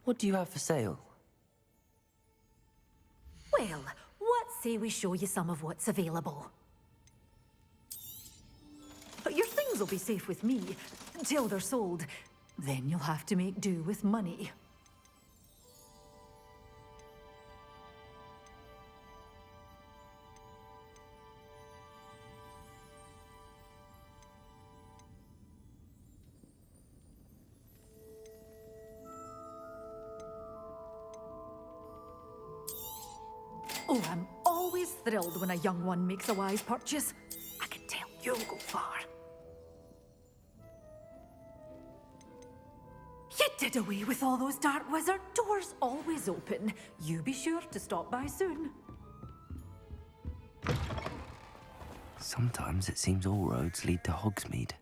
What do you have for sale? Well, what say we show you some of what's available? Your things will be safe with me until they're sold. Then you'll have to make do with money. Oh, I'm always thrilled when a young one makes a wise purchase. I can tell you'll go far. You did away with all those dark wizard doors, always open. You be sure to stop by soon. Sometimes it seems all roads lead to Hogsmeade.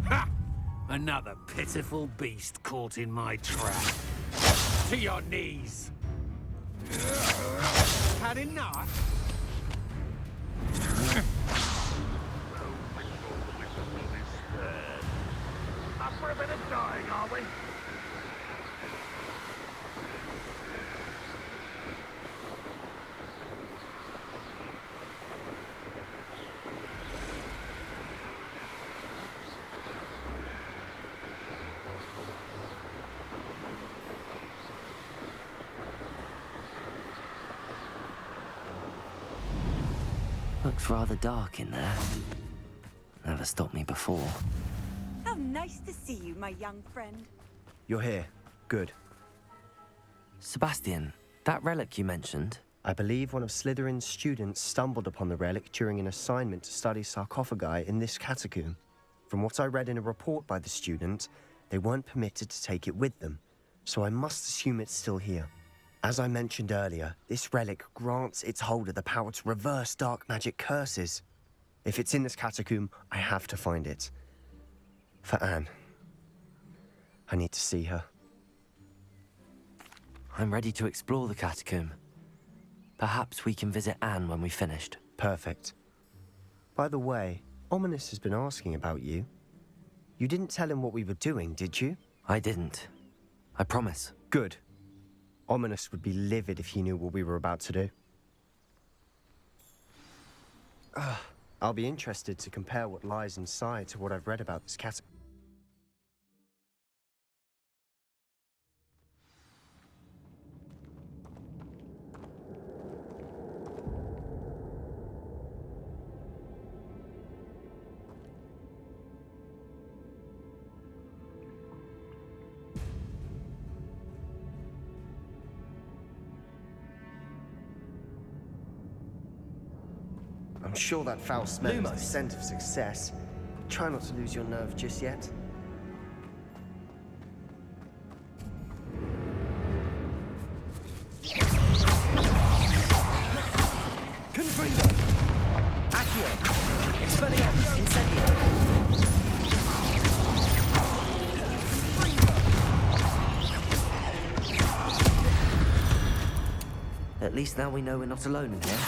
Ha! Another pitiful beast caught in my trap. To your knees! Had enough? Up for a bit of dying, are we? Looks rather dark in there. Never stopped me before. How nice to see you, my young friend. You're here. Good. Sebastian, that relic you mentioned. I believe one of Slytherin's students stumbled upon the relic during an assignment to study sarcophagi in this catacomb. From what I read in a report by the student, they weren't permitted to take it with them, so I must assume it's still here. As I mentioned earlier, this relic grants its holder the power to reverse dark magic curses. If it's in this catacomb, I have to find it. For Anne. I need to see her. I'm ready to explore the catacomb. Perhaps we can visit Anne when we've finished. Perfect. By the way, Ominous has been asking about you. You didn't tell him what we were doing, did you? I didn't. I promise. Good. Ominous would be livid if he knew what we were about to do. I'll be interested to compare what lies inside to what I've read about this catacomb. I'm sure that foul smell is the scent of success. Try not to lose your nerve just yet. Confringo! Accio! Expelliarmus! Incendio! At least now we know we're not alone in here.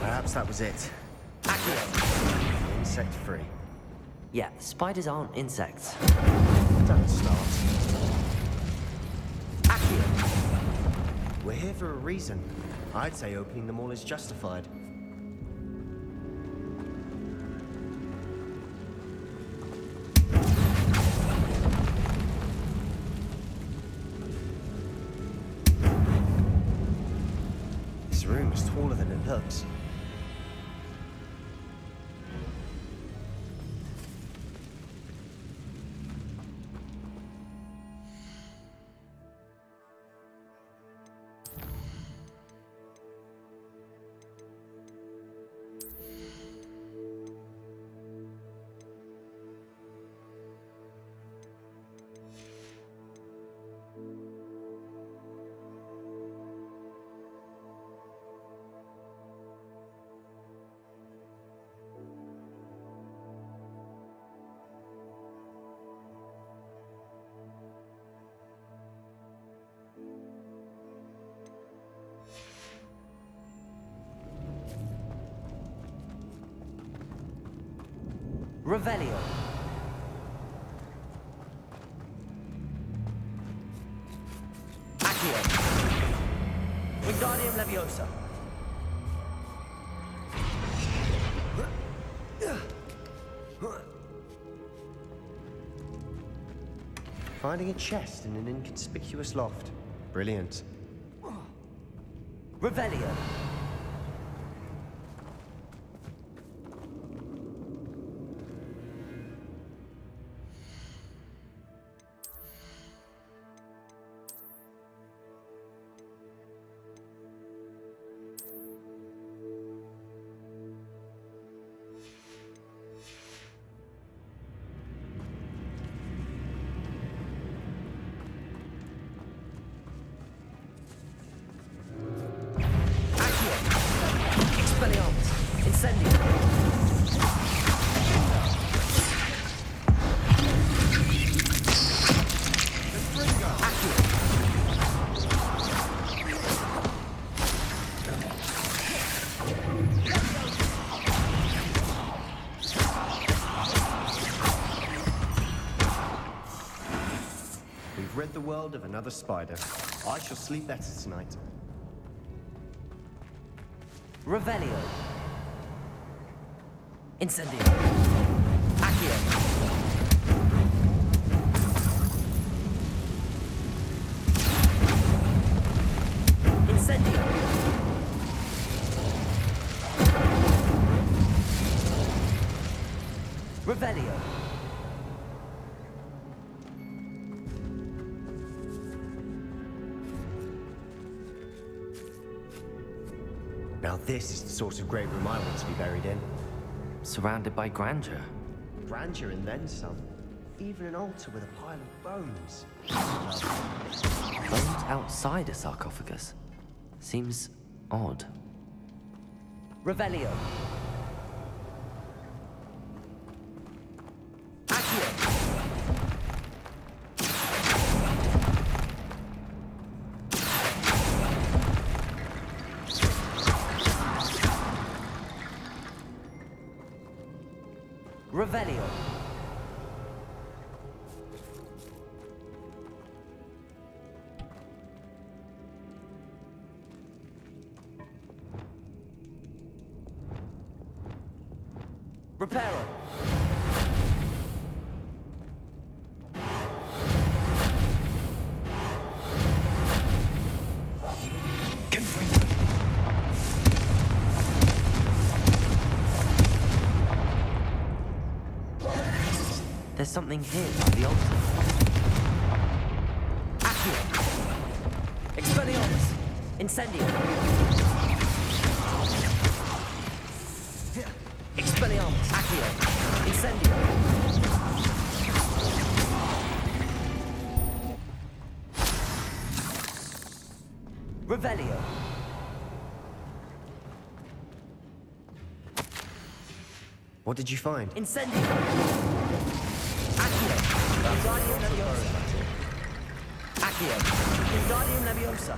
Perhaps that was it. Accio! Insect-free. Yeah, spiders aren't insects. Don't start. Accio! We're here for a reason. I'd say opening them all is justified. This room is taller than it looks. Revelio. Accio. Wingardium Leviosa. Finding a chest in an inconspicuous loft. Brilliant. Revelio. We've rid the world of another spider. I shall sleep better tonight. Revelio. Incendio. Accio. Incendio. Revelio. Now this is the sort of great room I want to be buried in. Surrounded by grandeur. Grandeur and then some. Even an altar with a pile of bones. Bones outside a sarcophagus. Seems odd. Revelio. Accio. Revelio. Reparo. There's something here by the altar. Accio. Expelliarmus. Incendio. Expelliarmus. Accio. Incendio. Revelio. What did you find? Incendio. Accio. Wingardium Leviosa. Accio. Wingardium Leviosa.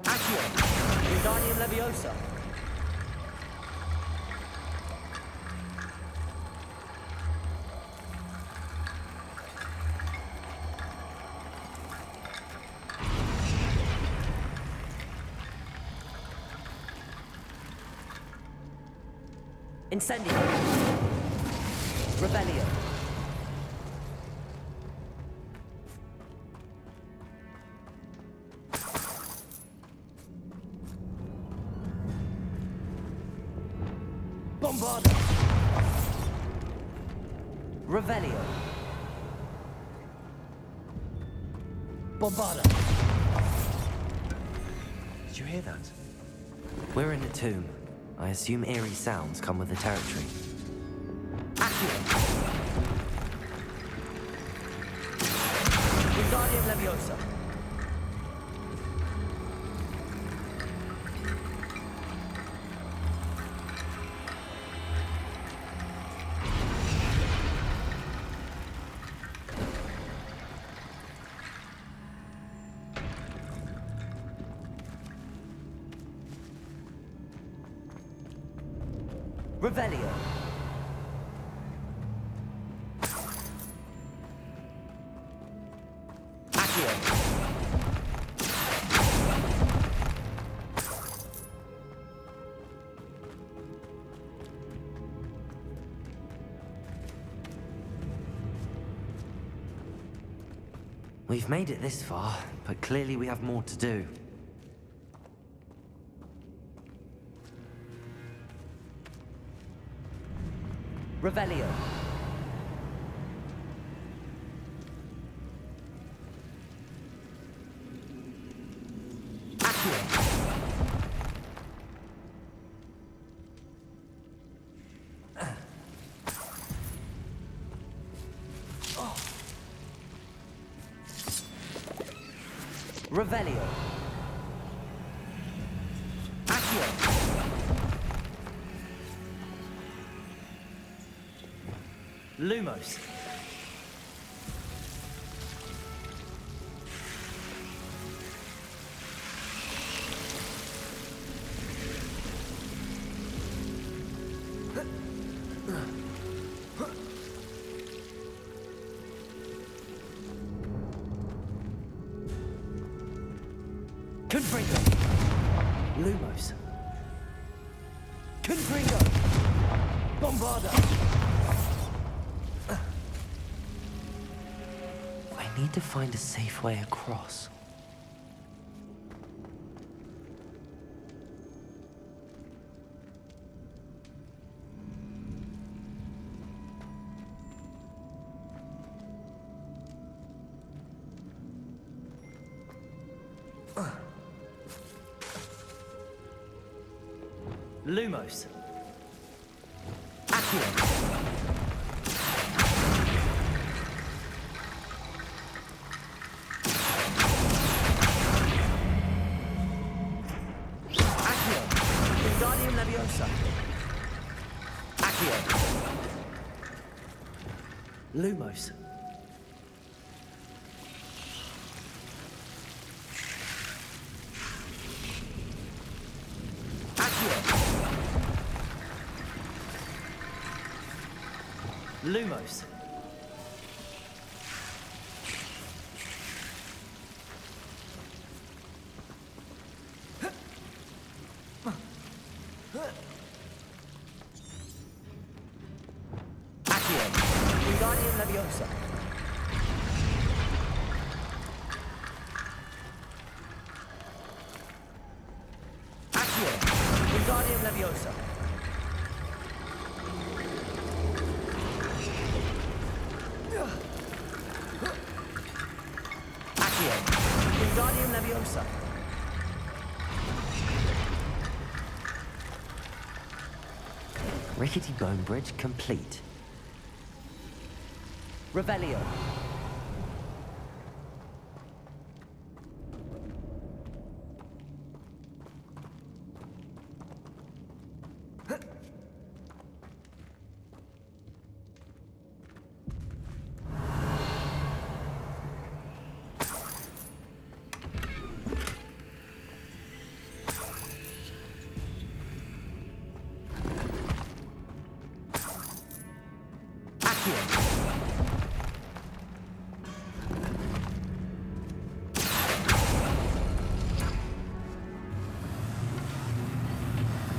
Accio. Wingardium Leviosa. Incendio. Revelio. Bombarda. Revelio. Bombarda. Did you hear that? We're in a tomb. I assume eerie sounds come with the territory. Accio. Wingardium Leviosa. Revelio. Accio. We've made it this far, but clearly we have more to do. Revelio. Accio. Revelio. Accio. Lumos. Confringo. Lumos. Confringo. Bombarda. I need to find a safe way across. Lumos. Accio. Accio. Wingardium Leviosa. Accio. Lumos. Lumos. Accio. Wingardium Leviosa. Accio. Wingardium Leviosa. Accio. Wingardium Leviosa. Rickety bone bridge complete. Revelio.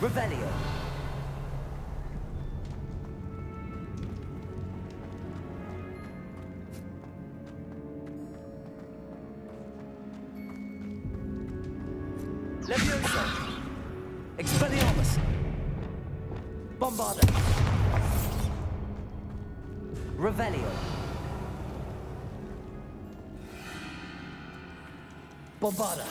Revelio. Levioso! Expelliarmus! Bombarda! Revelio! Bombarda!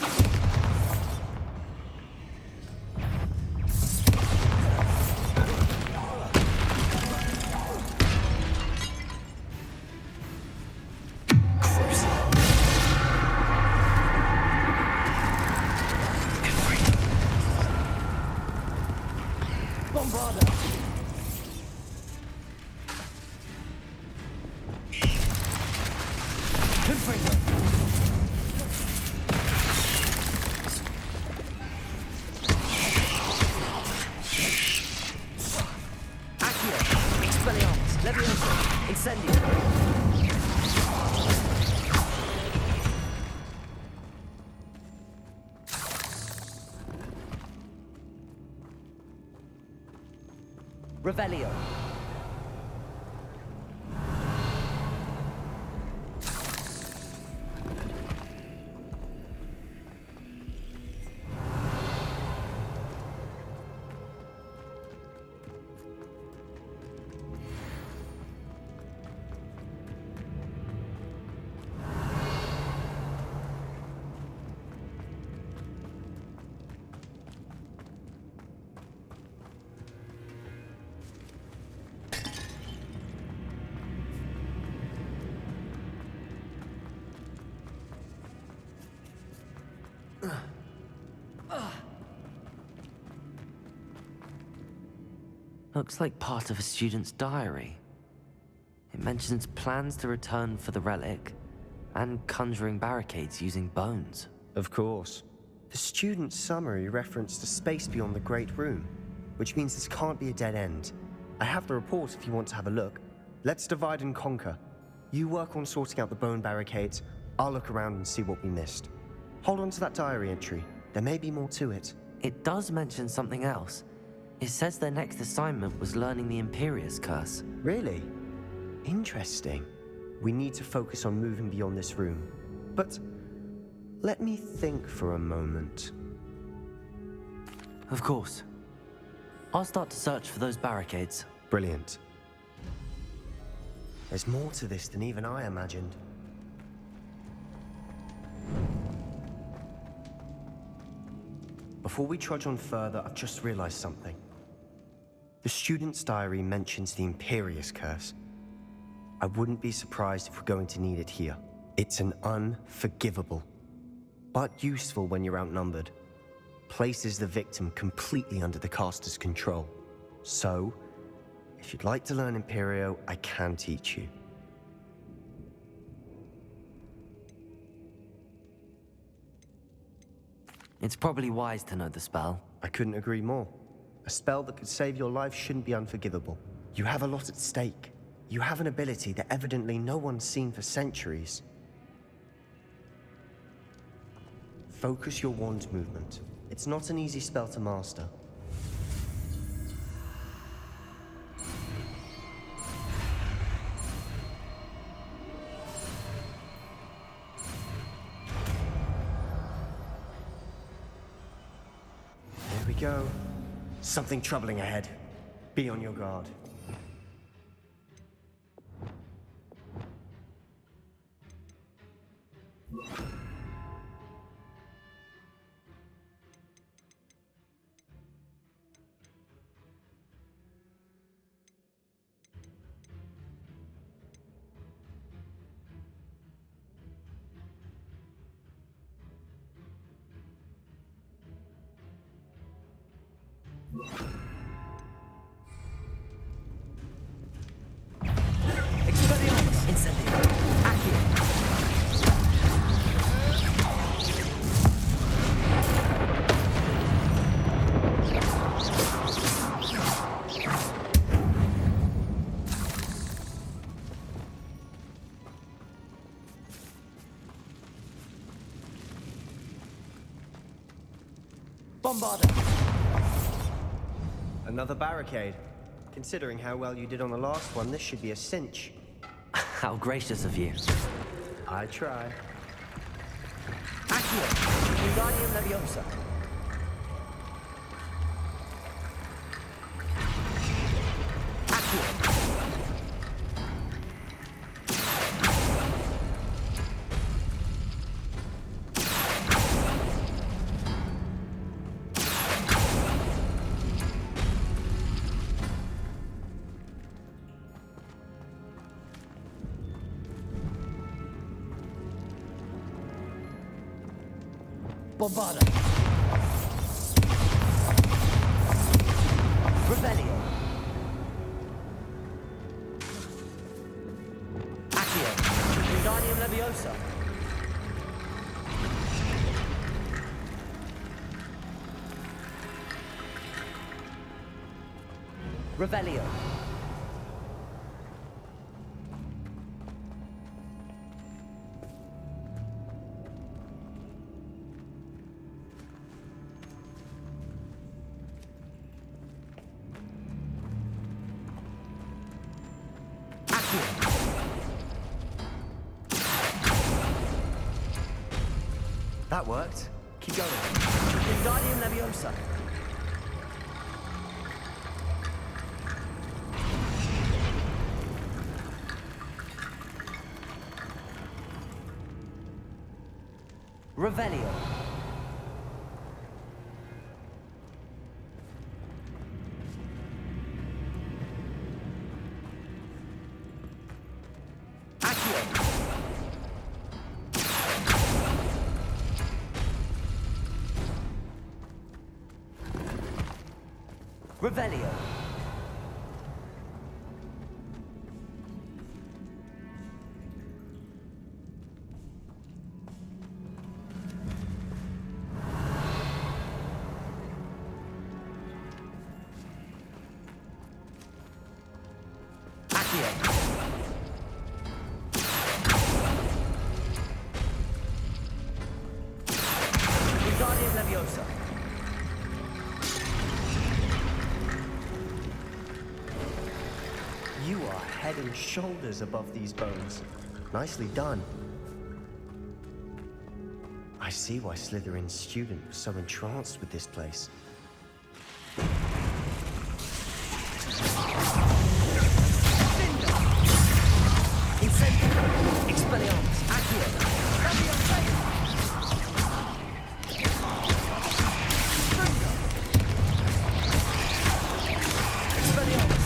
Bombarda! Confringo! Accio! Expelliarmus! Levioso! Incendio! Revelio! Looks like part of a student's diary. It mentions plans to return for the relic and conjuring barricades using bones. Of course. The student's summary referenced a space beyond the Great Room, which means this can't be a dead end. I have the report if you want to have a look. Let's divide and conquer. You work on sorting out the bone barricades. I'll look around and see what we missed. Hold on to that diary entry. There may be more to it. It does mention something else. It says their next assignment was learning the Imperius Curse. Really? Interesting. We need to focus on moving beyond this room. But let me think for a moment. Of course. I'll start to search for those barricades. Brilliant. There's more to this than even I imagined. Before we trudge on further, I've just realized something. The student's diary mentions the Imperius Curse. I wouldn't be surprised if we're going to need it here. It's an unforgivable, but useful when you're outnumbered. Places the victim completely under the caster's control. So, if you'd like to learn Imperio, I can teach you. It's probably wise to know the spell. I couldn't agree more. A spell that could save your life shouldn't be unforgivable. You have a lot at stake. You have an ability that evidently no one's seen for centuries. Focus your wand's movement. It's not an easy spell to master. There we go. Something troubling ahead. Be on your guard. Expelliarmus! Incendio! Accio! Bombarda! Another barricade. Considering how well you did on the last one, this should be a cinch. How gracious of you. I try. Accio! Wingardium Leviosa! Accio. Bombarda. Revelio. Accio. Wingardium Leviosa. Revelio. That worked. Keep going. Wingardium Leviosa. Revelio. Accio. Revelio. Accio. Wingardium Leviosa. You are head and shoulders above these bones. Nicely done. I see why Slytherin's student was so entranced with this place. Incendio. Expelliarmus. Accio. Expelliarmus.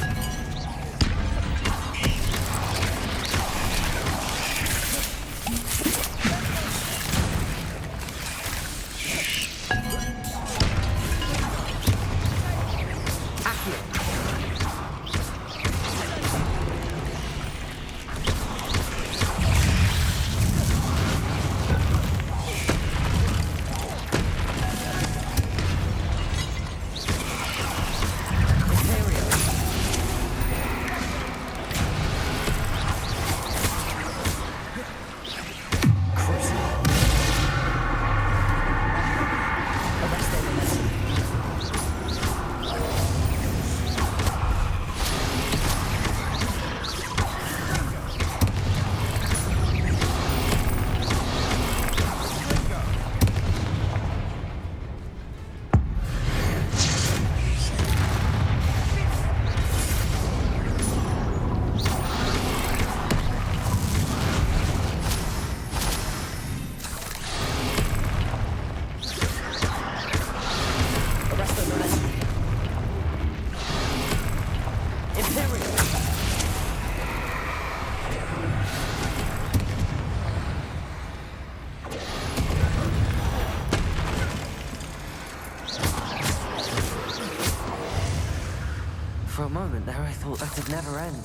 For a moment there, I thought that'd never end.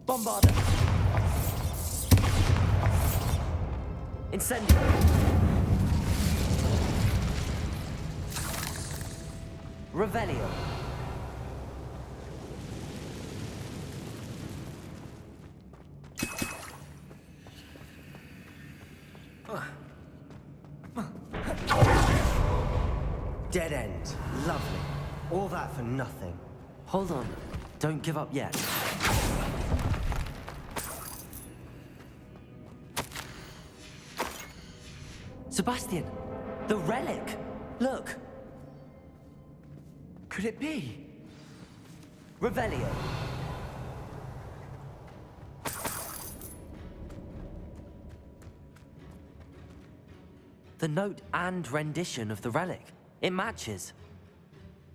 Bombarda. Incendio. Revelio. Dead end. Lovely. All that for nothing. Hold on. Don't give up yet. Sebastian! The relic! Look! Could it be? Revelio. The note and rendition of the relic. It matches.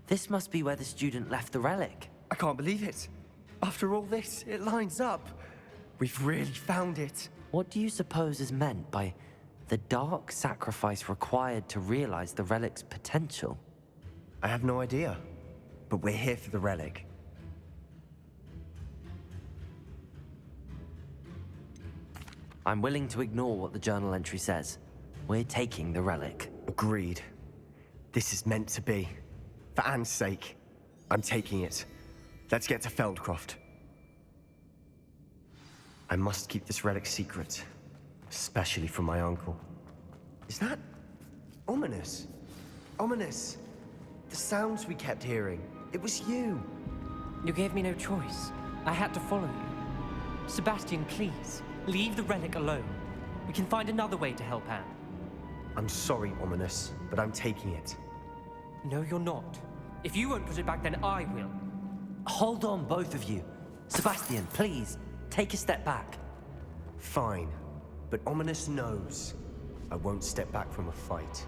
This must be where the student left the relic. I can't believe it. After all this, it lines up. We've really found it. What do you suppose is meant by the dark sacrifice required to realize the relic's potential? I have no idea, but we're here for the relic. I'm willing to ignore what the journal entry says. We're taking the relic. Agreed. This is meant to be. For Anne's sake, I'm taking it. Let's get to Feldcroft. I must keep this relic secret, especially from my uncle. Is that ominous? Ominous. The sounds we kept hearing. It was you. You gave me no choice. I had to follow you. Sebastian, please, leave the relic alone. We can find another way to help Anne. I'm sorry, Ominous, but I'm taking it. No, you're not. If you won't put it back, then I will. Hold on, both of you. Sebastian, please, take a step back. Fine, but Ominous knows I won't step back from a fight.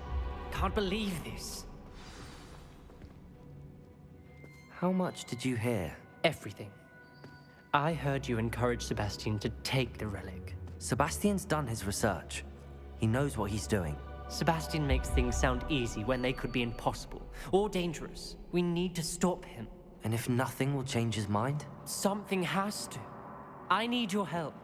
Can't believe this. How much did you hear? Everything. I heard you encourage Sebastian to take the relic. Sebastian's done his research. He knows what he's doing. Sebastian makes things sound easy when they could be impossible or dangerous. We need to stop him. And if nothing will change his mind? Something has to. I need your help.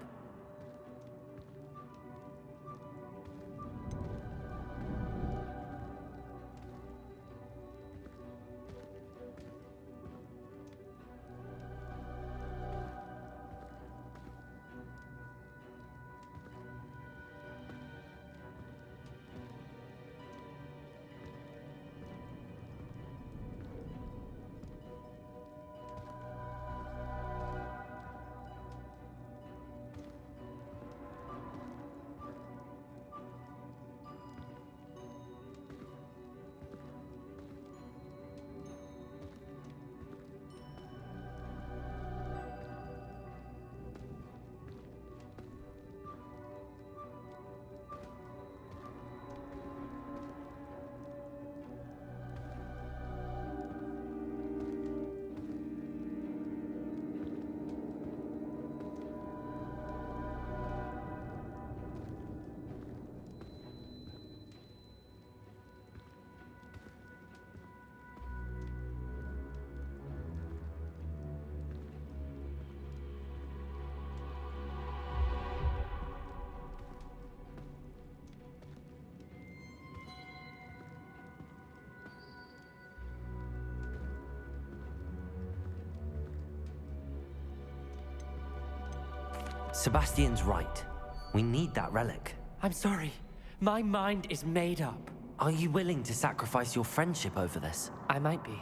Sebastian's right. We need that relic. I'm sorry. My mind is made up. Are you willing to sacrifice your friendship over this? I might be.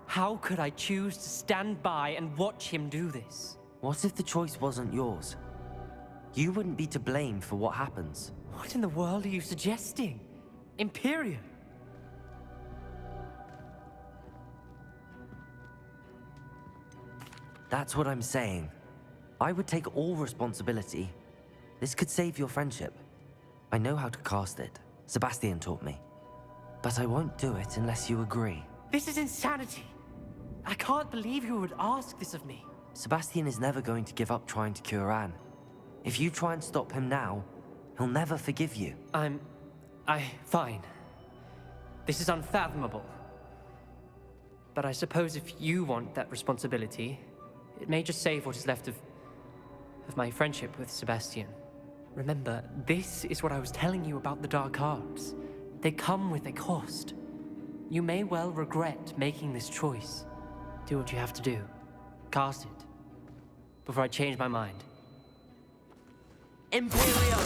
How could I choose to stand by and watch him do this? What if the choice wasn't yours? You wouldn't be to blame for what happens. What in the world are you suggesting? Imperium? That's what I'm saying. I would take all responsibility. This could save your friendship. I know how to cast it. Sebastian taught me. But I won't do it unless you agree. This is insanity. I can't believe you would ask this of me. Sebastian is never going to give up trying to cure Anne. If you try and stop him now, he'll never forgive you. Fine. This is unfathomable. But I suppose if you want that responsibility, it may just save what is left of my friendship with Sebastian. Remember, this is what I was telling you about the dark arts. They come with a cost. You may well regret making this choice. Do what you have to do. Cast it. Before I change my mind. Imperium!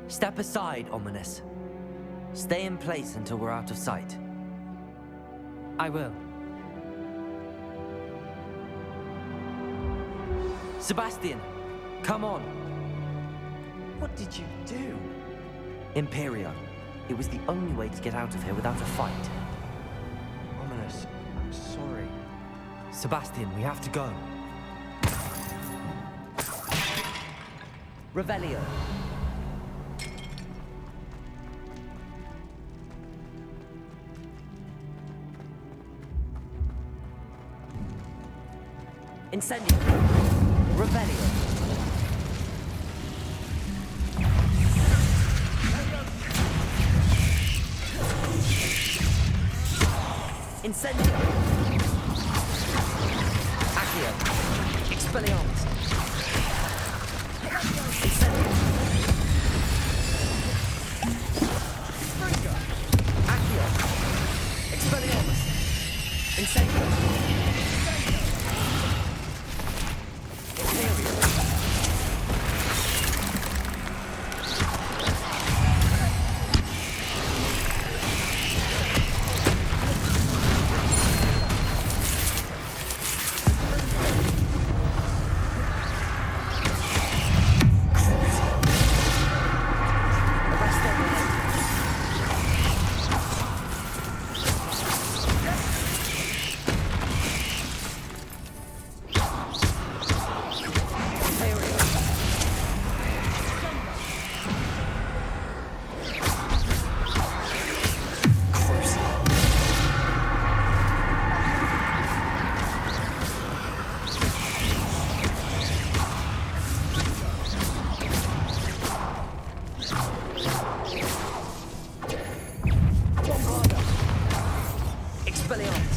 Step aside, Ominous. Stay in place until we're out of sight. I will. Sebastian, Come on! What did you do? Imperio. It was the only way to get out of here without a fight. Ominous, I'm sorry. Sebastian, we have to go. Revelio. Incendio. Revelio. Incendio. Accio. Expelliarmus. Incendio. Accio. Expelliarmus. Incendio.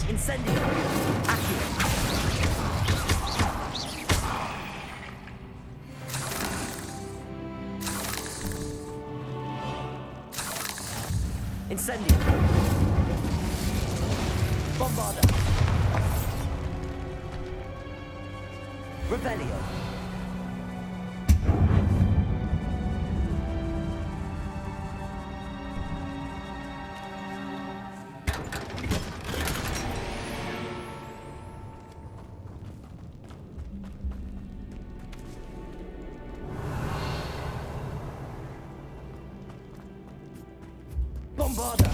Incendio! Accio! Incendio! Bombarda! Revelio! Bombarda!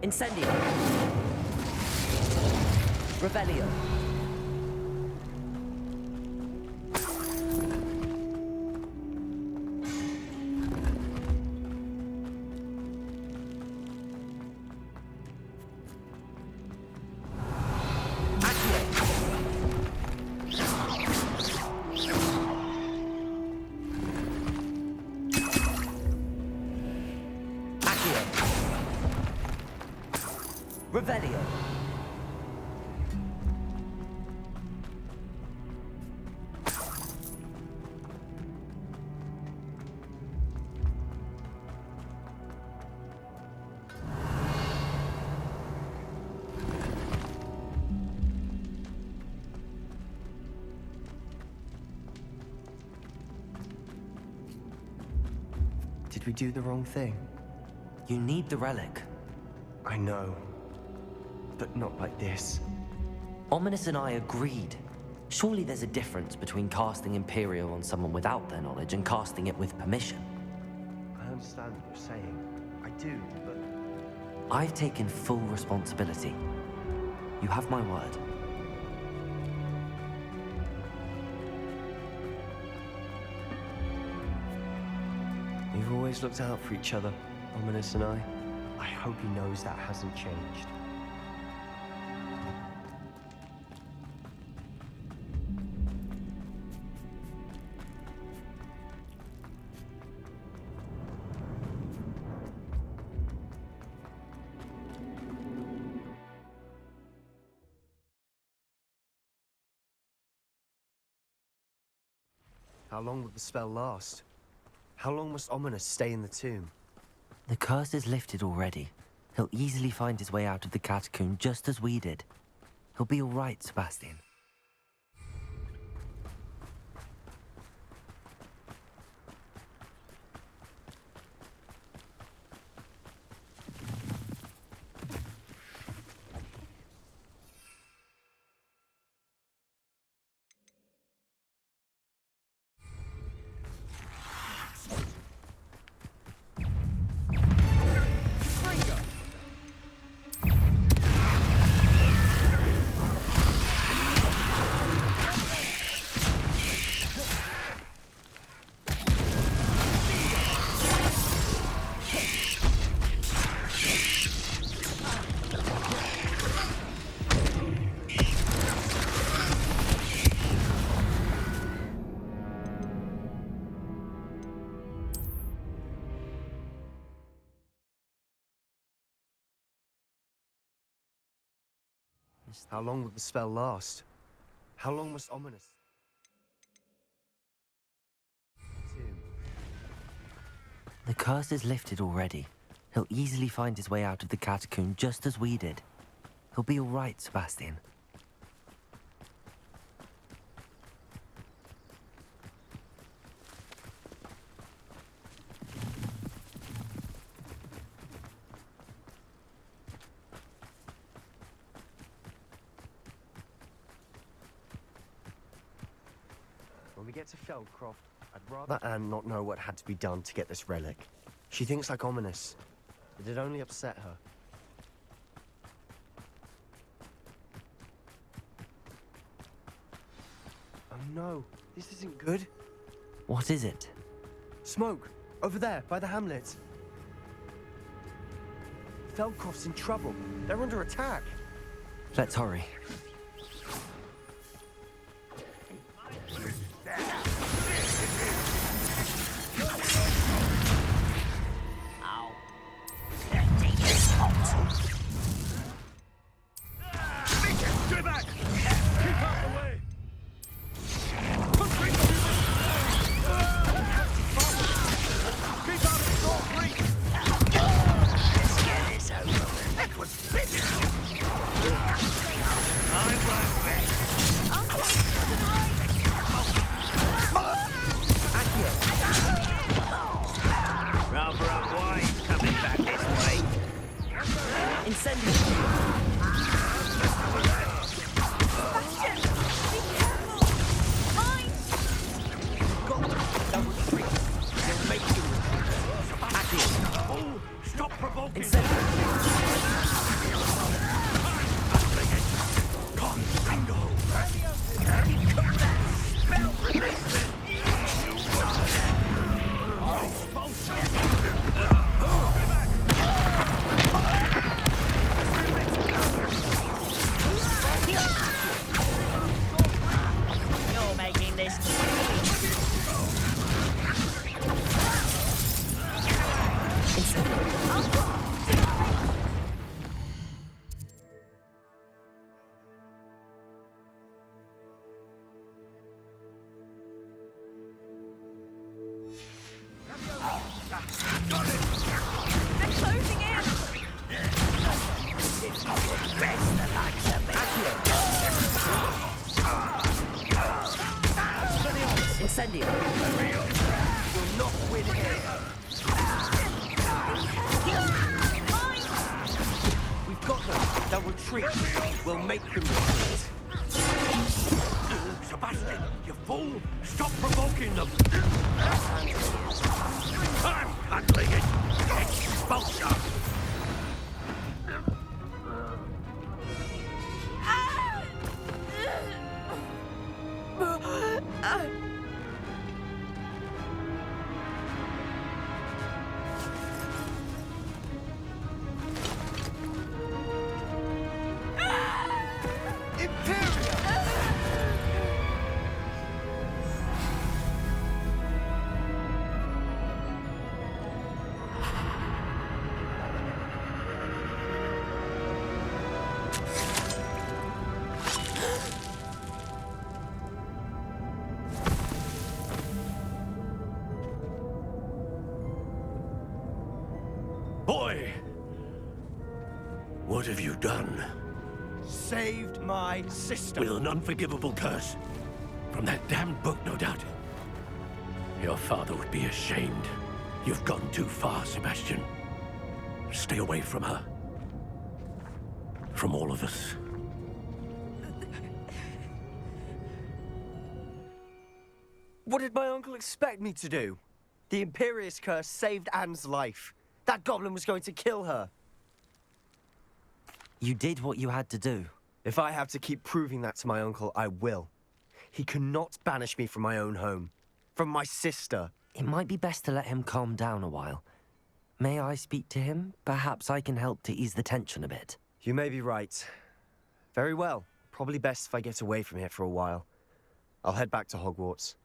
Incendio! Revelio! Revelio. Did we do the wrong thing? You need the relic. I know. But not like this. Ominous and I agreed. Surely there's a difference between casting Imperio on someone without their knowledge and casting it with permission. I understand what you're saying. I do, but... I've taken full responsibility. You have my word. We've always looked out for each other, Ominous and I. I hope he knows that hasn't changed. How long will the spell last? How long must Ominous stay in the tomb? The curse is lifted already. He'll easily find his way out of the catacomb just as we did. He'll be all right, Sebastian. cleansed. How long will the spell last? How long must Ominous... The curse is lifted already. He'll easily find his way out of the catacomb just as we did. He'll be all right, Sebastian. When we get to Feldcroft, I'd rather Anne not know what had to be done to get this relic. She thinks like Ominous. It'd only upset her. Oh no, this isn't good. What is it? Smoke! Over there, by the hamlet. Feldcroft's in trouble. They're under attack. Let's hurry. Stay back! Keep out the way! Keep out of short reach! Let's get this over with. That was finished! I'm right back. Rather unwise coming back this way. Incendiary. Oh, stop provoking! You're making this. They're closing in! Incendiary. You're not with it. We've got them. They'll retreat. We'll make them retreat. Sebastian, you fool! Stop provoking them! I'm handling it! Expulsion! Boy! What have you done? Saved my sister. With an unforgivable curse. From that damned book, no doubt. Your father would be ashamed. You've gone too far, Sebastian. Stay away from her. From all of us. What did my uncle expect me to do? The Imperious curse saved Anne's life. That goblin was going to kill her. You did what you had to do. If I have to keep proving that to my uncle, I will. He cannot banish me from my own home. From my sister. It might be best to let him calm down a while. May I speak to him? Perhaps I can help to ease the tension a bit. You may be right. Very well. Probably best if I get away from here for a while. I'll head back to Hogwarts.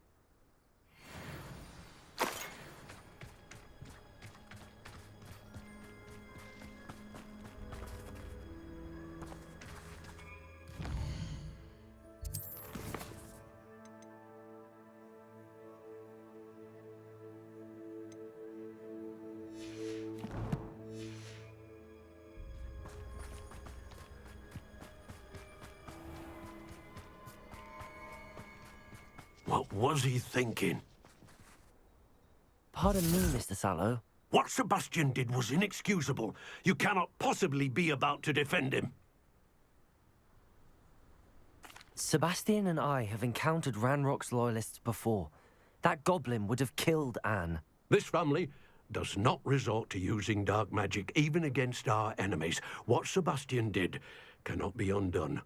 was he thinking? Pardon me, Mr. Sallow. What Sebastian did was inexcusable. You cannot possibly be about to defend him. Sebastian and I have encountered Ranrock's loyalists before. That goblin would have killed Anne. This family does not resort to using dark magic even against our enemies. What Sebastian did cannot be undone.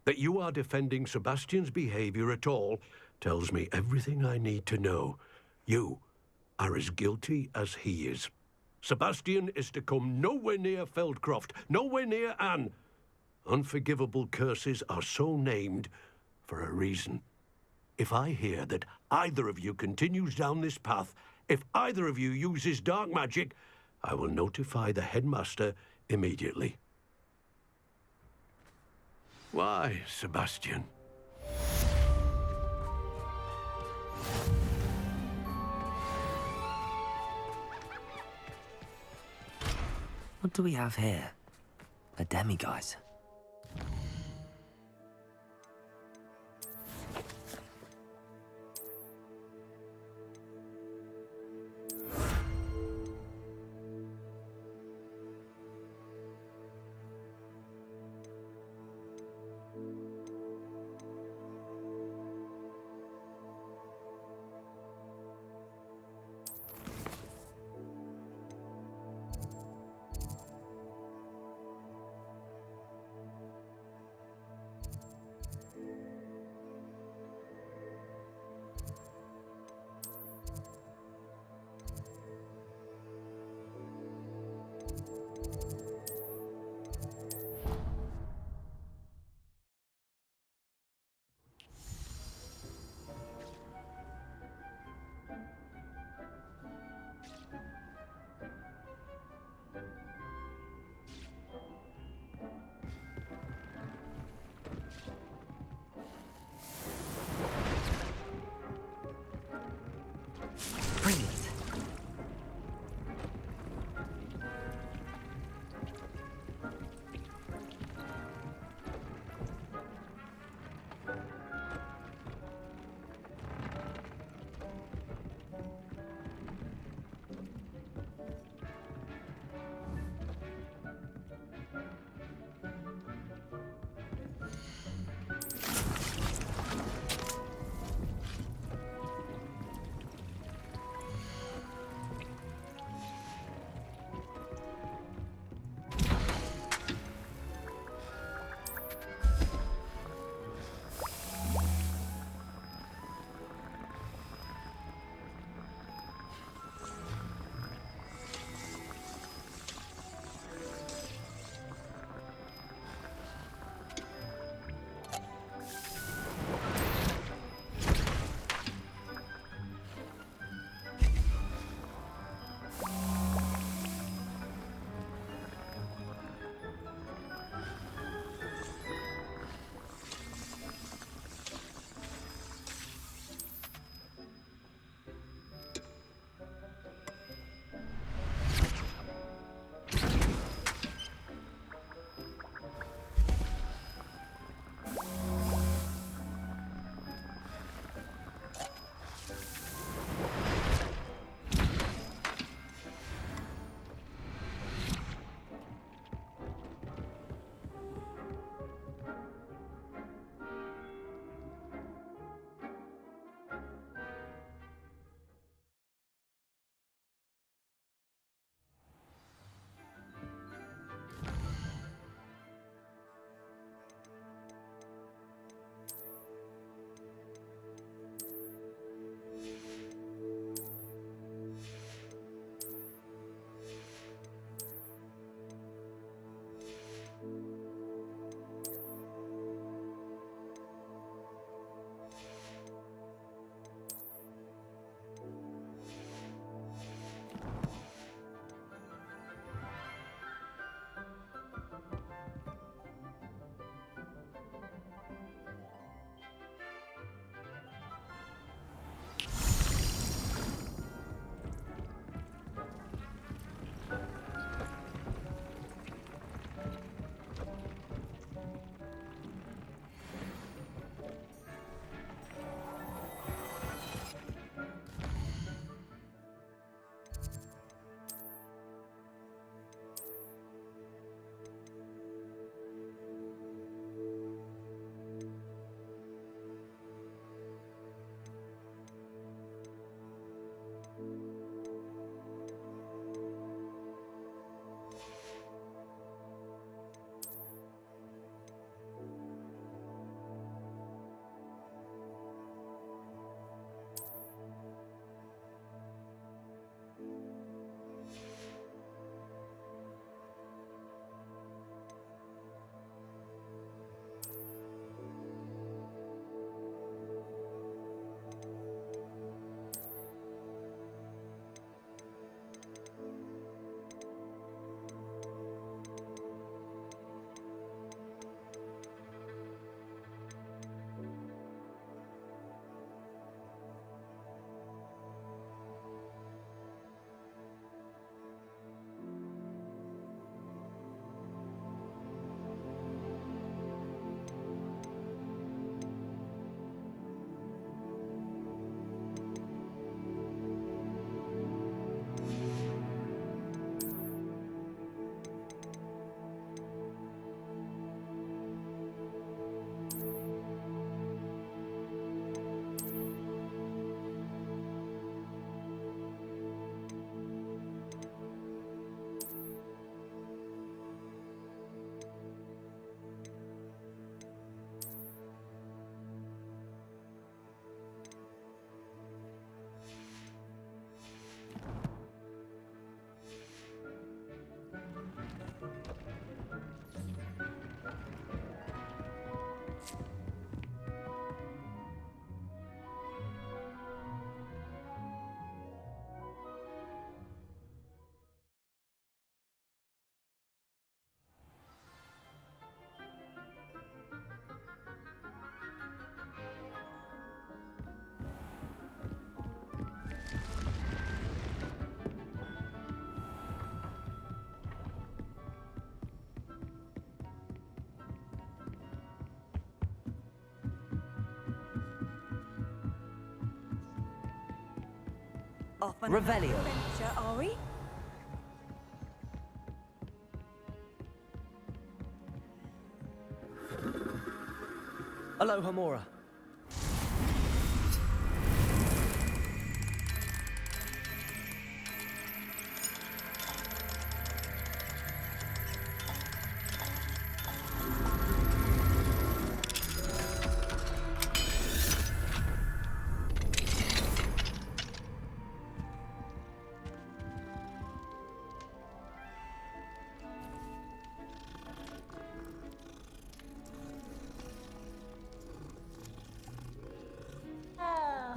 That you are defending Sebastian's behavior at all tells me everything I need to know. You are as guilty as he is. Sebastian is to come nowhere near Feldcroft, nowhere near Anne. Unforgivable curses are so named for a reason. If I hear that either of you continues down this path, if either of you uses dark magic, I will notify the headmaster immediately. Why, Sebastian? What do we have here? A demiguise. Off on Revelio. an adventure, are we? Aloha Mora.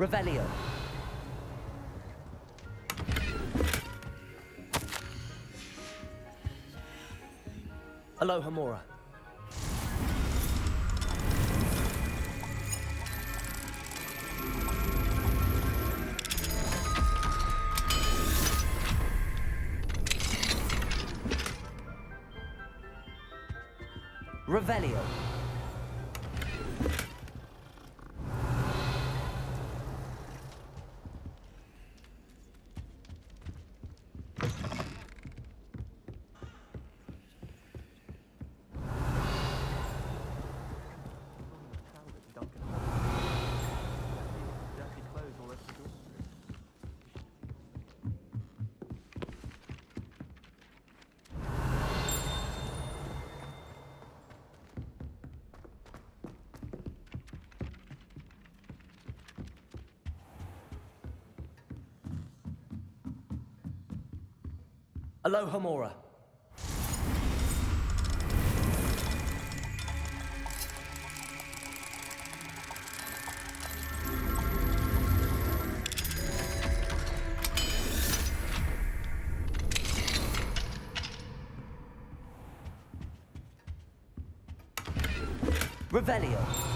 Revelio. Aloha Mora. Revelio. Aloha Mora. Revelio.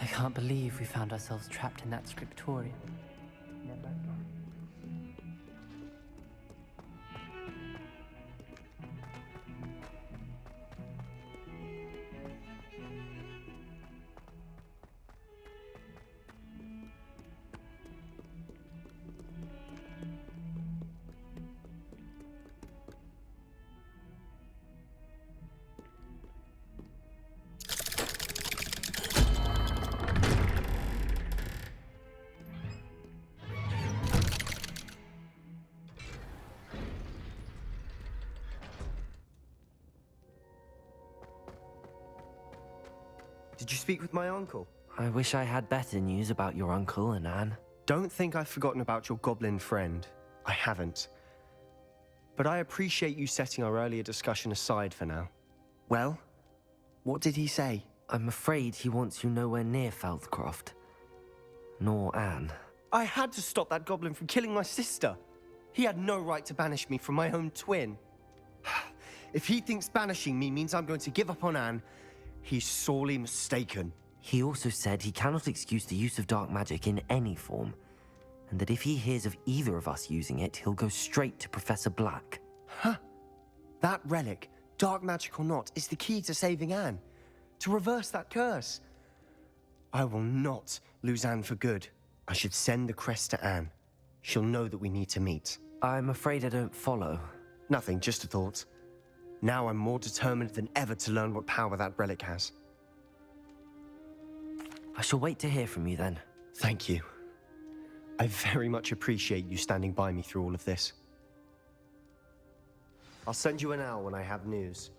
I can't believe we found ourselves trapped in that scriptorium. Did you speak with my uncle? I wish I had better news about your uncle and Anne. Don't think I've forgotten about your goblin friend. I haven't. But I appreciate you setting our earlier discussion aside for now. Well, what did he say? I'm afraid he wants you nowhere near Feldcroft. Nor Anne. I had to stop that goblin from killing my sister. He had no right to banish me from my own twin. If he thinks banishing me means I'm going to give up on Anne, he's sorely mistaken. He also said he cannot excuse the use of dark magic in any form, and that if he hears of either of us using it, he'll go straight to Professor Black. Huh. That relic, dark magic or not, is the key to saving Anne. To reverse that curse. I will not lose Anne for good. I should send the crest to Anne. She'll know that we need to meet. I'm afraid I don't follow. Nothing, just a thought. Now I'm more determined than ever to learn what power that relic has. I shall wait to hear from you then. Thank you. I very much appreciate you standing by me through all of this. I'll send you an owl when I have news.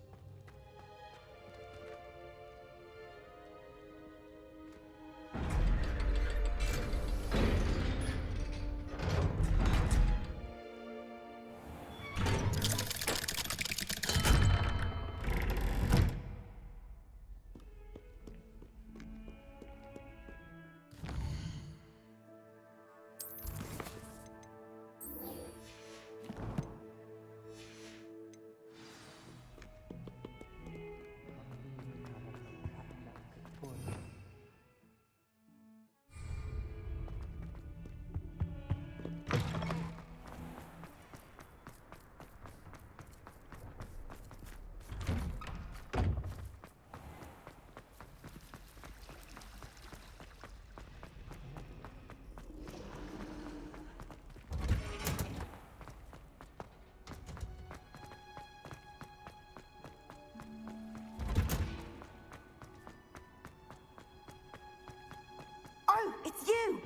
it's you!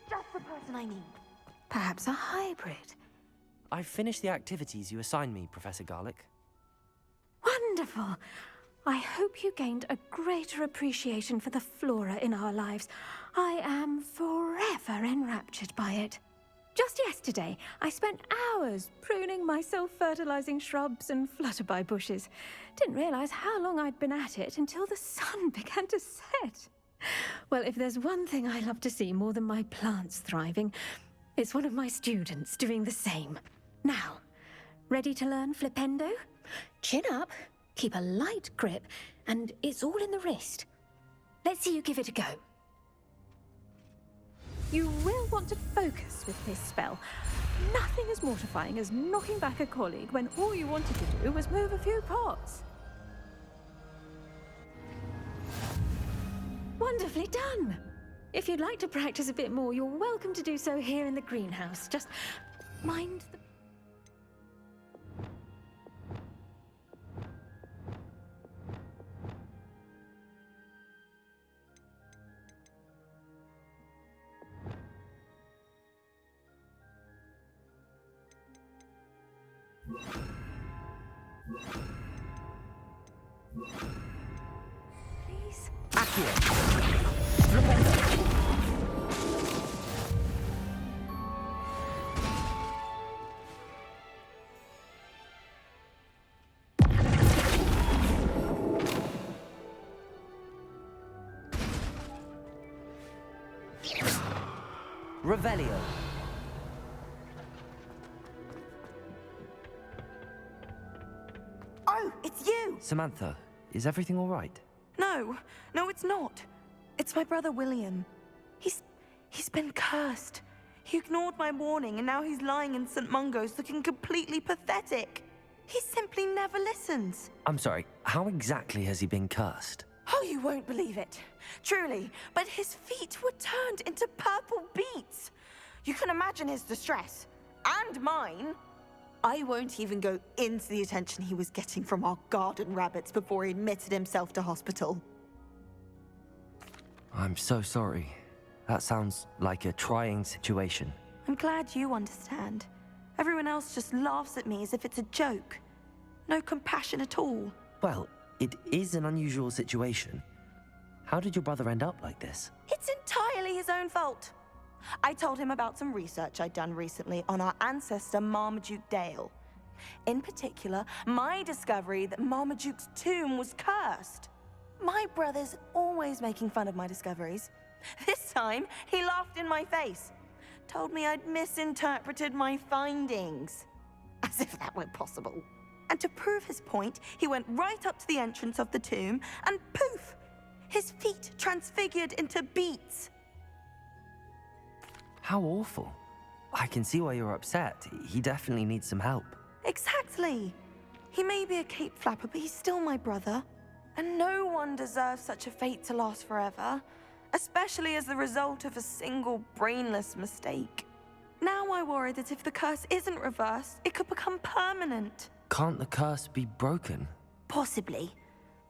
Just the person I need. Perhaps a hybrid. I've finished the activities you assigned me, Professor Garlick. Wonderful. I hope you gained a greater appreciation for the flora in our lives. I am forever enraptured by it. Just yesterday, I spent hours pruning my self-fertilizing shrubs and flutterby bushes. Didn't realize how long I'd been at it until the sun began to set. Well, if there's one thing I love to see more than my plants thriving, it's one of my students doing the same. Now, ready to learn flipendo? Chin up, keep a light grip, and it's all in the wrist. Let's see you give it a go. You will want to focus with this spell. Nothing as mortifying as knocking back a colleague when all you wanted to do was move a few pots. Wonderfully done! If you'd like to practice a bit more, you're welcome to do so here in the greenhouse. Just mind the... Please? Revelio. Oh, it's you! Samantha, is everything all right? No, it's not. It's my brother William. He's been cursed. He ignored my warning and now he's lying in St. Mungo's looking completely pathetic. He simply never listens. I'm sorry, how exactly has he been cursed? Oh, you won't believe it. Truly, but his feet were turned into purple beets. You can imagine his distress. And mine. I won't even go into the attention he was getting from our garden rabbits before he admitted himself to hospital. I'm so sorry. That sounds like a trying situation. I'm glad you understand. Everyone else just laughs at me as if it's a joke. No compassion at all. Well, it is an unusual situation. How did your brother end up like this? It's entirely his own fault. I told him about some research I'd done recently on our ancestor Marmaduke Dale. In particular, my discovery that Marmaduke's tomb was cursed. My brother's always making fun of my discoveries. This time, he laughed in my face. Told me I'd misinterpreted my findings. As if that were possible. And to prove his point, he went right up to the entrance of the tomb and poof! His feet transfigured into beets. How awful. I can see why you're upset. He definitely needs some help. Exactly. He may be a cape flapper, but he's still my brother. And no one deserves such a fate to last forever, especially as the result of a single brainless mistake. Now I worry that if the curse isn't reversed, it could become permanent. Can't the curse be broken? Possibly.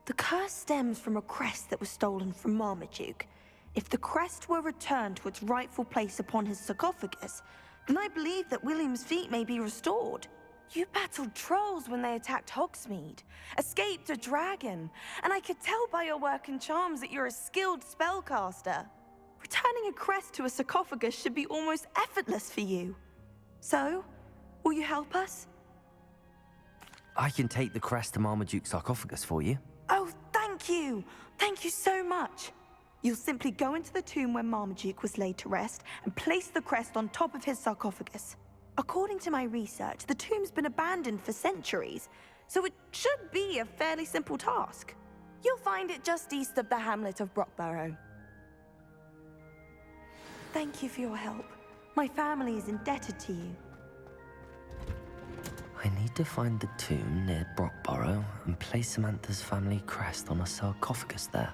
The curse stems from a crest that was stolen from Marmaduke. If the crest were returned to its rightful place upon his sarcophagus, then I believe that William's feet may be restored. You battled trolls when they attacked Hogsmeade, escaped a dragon, and I could tell by your work and charms that you're a skilled spellcaster. Returning a crest to a sarcophagus should be almost effortless for you. So, will you help us? I can take the crest to Marmaduke's sarcophagus for you. Oh, thank you! Thank you so much! You'll simply go into the tomb where Marmaduke was laid to rest and place the crest on top of his sarcophagus. According to my research, the tomb's been abandoned for centuries, so it should be a fairly simple task. You'll find it just east of the hamlet of Brockborough. Thank you for your help. My family is indebted to you. I need to find the tomb near Brockborough and place Samantha's family crest on a sarcophagus there.